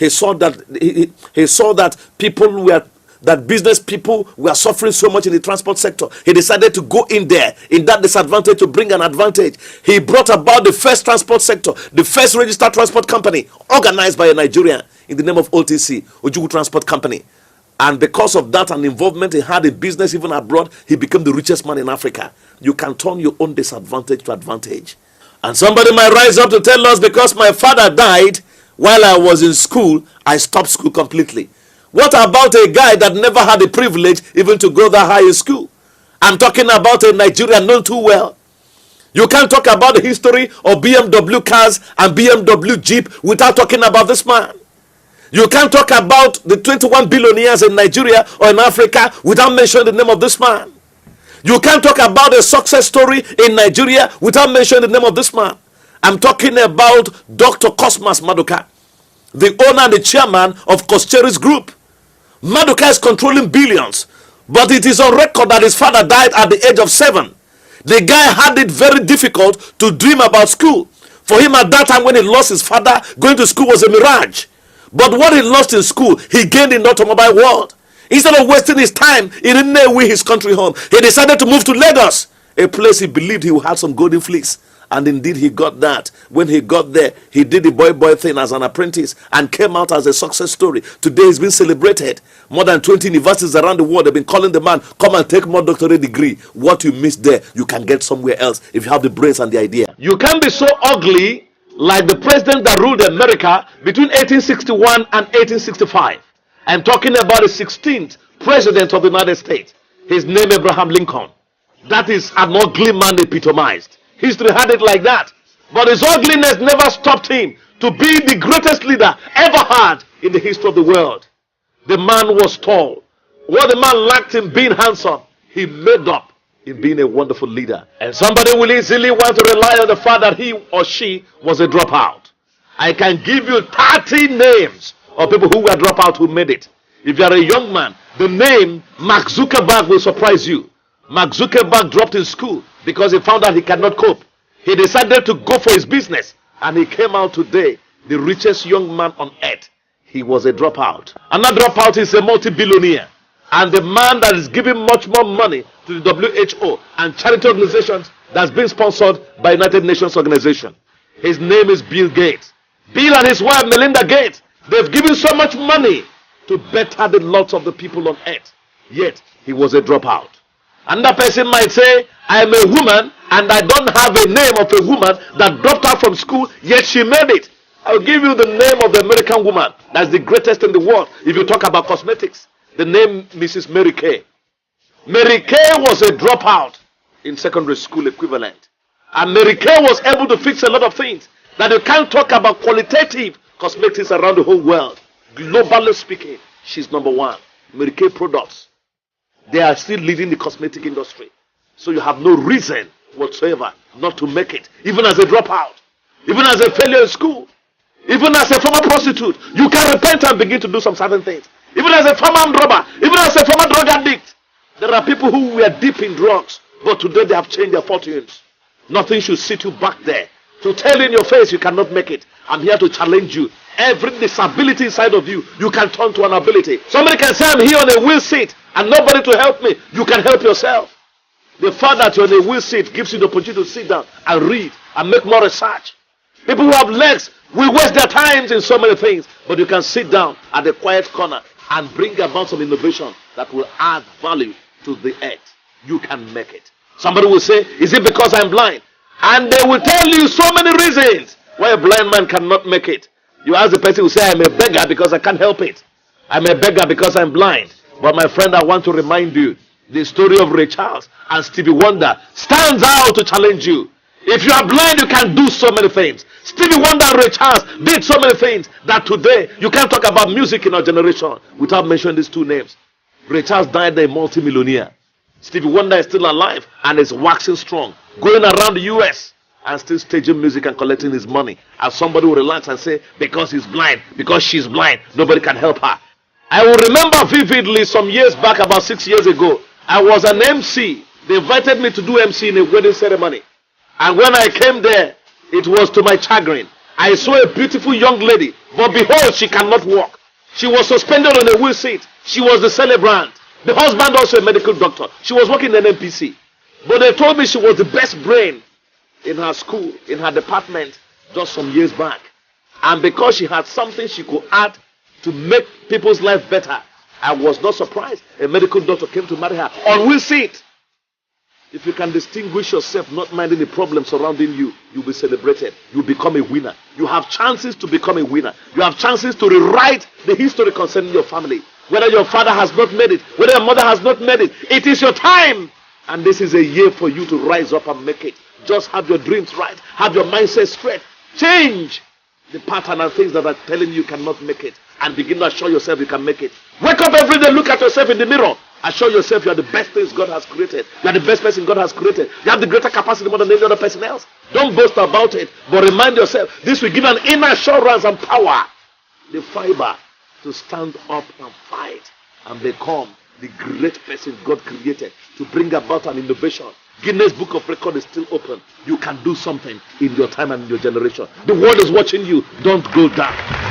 He saw that that business people were suffering so much in the transport sector. He decided to go in there, in that disadvantage, to bring an advantage. He brought about the first transport sector, the first registered transport company, organized by a Nigerian in the name of OTC, Ojukwu Transport Company. And because of that and involvement he had in business even abroad, he became the richest man in Africa. You can turn your own disadvantage to advantage. And somebody might rise up to tell us, because my father died while I was in school, I stopped school completely. What about a guy that never had the privilege even to go that high in school? I'm talking about a Nigerian known too well. You can't talk about the history of BMW cars and BMW Jeep without talking about this man. You can't talk about the 21 billionaires in Nigeria or in Africa without mentioning the name of this man. You can't talk about a success story in Nigeria without mentioning the name of this man. I'm talking about Dr. Cosmas Maduka, the owner and the chairman of Koscheri's Group. Maduka is controlling billions, but it is on record that his father died at the age of 7. The guy had it very difficult to dream about school. For him at that time when he lost his father, going to school was a mirage. But what he lost in school, he gained in the automobile world. Instead of wasting his time, he didn't know where his country home. He decided to move to Lagos, a place he believed he would have some golden fleece. And indeed he got that. When he got there, he did the boy thing as an apprentice and came out as a success story. Today he's been celebrated. More than 20 universities around the world have been calling the man, come and take more doctorate degree. What you missed there, you can get somewhere else if you have the brains and the idea. You can't be so ugly like the president that ruled America between 1861 and 1865. I'm talking about the 16th president of the United States. His name Abraham Lincoln. That is an ugly man epitomized. History had it like that. But his ugliness never stopped him to be the greatest leader ever had in the history of the world. The man was tall. What the man lacked in being handsome, he made up in being a wonderful leader. And somebody will easily want to rely on the fact that he or she was a dropout. I can give you 30 names of people who were dropout who made it. If you are a young man, the name Mark Zuckerberg will surprise you. Mark Zuckerberg dropped in school because he found out he cannot cope. He decided to go for his business, and he came out today the richest young man on earth. He was a dropout. Another dropout is a multi-billionaire, and the man that is giving much more money to the WHO and charity organizations that's been sponsored by United Nations organization. His name is Bill Gates. Bill and his wife Melinda Gates, they've given so much money to better the lots of the people on earth. Yet he was a dropout. Another person might say, I am a woman and I don't have a name of a woman that dropped out from school, yet she made it. I'll give you the name of the American woman that's the greatest in the world. If you talk about cosmetics, the name Mrs. Mary Kay. Mary Kay was a dropout in secondary school equivalent. And Mary Kay was able to fix a lot of things that you can't talk about qualitative cosmetics around the whole world. Globally speaking, she's number one. Mary Kay products. They are still leading the cosmetic industry. So you have no reason whatsoever not to make it. Even as a dropout. Even as a failure in school. Even as a former prostitute. You can repent and begin to do some certain things. Even as a former armed robber. Even as a former drug addict. There are people who were deep in drugs. But today they have changed their fortunes. Nothing should sit you back there. To tell you in your face you cannot make it. I'm here to challenge you. Every disability inside of you, you can turn to an ability. Somebody can say, I'm here on a wheel seat and nobody to help me. You can help yourself. The fact that you're on a wheel seat gives you the opportunity to sit down and read and make more research. People who have legs will waste their times in so many things, but you can sit down at a quiet corner and bring about some innovation that will add value to the earth. You can make it. Somebody will say, is it because I'm blind? And they will tell you so many reasons why a blind man cannot make it. You ask the person who say, I'm a beggar because I can't help it. I'm a beggar because I'm blind. But my friend, I want to remind you, the story of Ray Charles and Stevie Wonder stands out to challenge you. If you are blind, you can do so many things. Stevie Wonder and Ray Charles did so many things that today you can't talk about music in our generation without mentioning these two names. Ray Charles died a multi-millionaire. Stevie Wonder is still alive and is waxing strong, going around the US and still staging music and collecting his money. And somebody will relax and say, because he's blind, because she's blind, nobody can help her. I will remember vividly some years back, about 6 years ago, I was an MC. They invited me to do MC in a wedding ceremony. And when I came there, it was to my chagrin. I saw a beautiful young lady, but behold, she cannot walk. She was suspended on a wheel seat. She was the celebrant. The husband also a medical doctor. She was working in NMPC. But they told me she was the best brain in her school, in her department, just some years back. And because she had something she could add to make people's life better, I was not surprised. A medical doctor came to marry her on wheel seat. If you can distinguish yourself, not minding the problems surrounding you, you'll be celebrated. You'll become a winner. You have chances to become a winner. You have chances to rewrite the history concerning your family. Whether your father has not made it, whether your mother has not made it, it is your time. And this is a year for you to rise up and make it. Just have your dreams right. Have your mindset straight. Change the pattern and things that are telling you cannot make it. And begin to assure yourself you can make it. Wake up every day, look at yourself in the mirror. Assure yourself you are the best things God has created. You are the best person God has created. You have the greater capacity more than any other person else. Don't boast about it, but remind yourself this will give an inner assurance and power, the fiber to stand up and fight and become the great person God created to bring about an innovation. Guinness Book of Record is still open. You can do something in your time and in your generation. The world is watching you. Don't go down.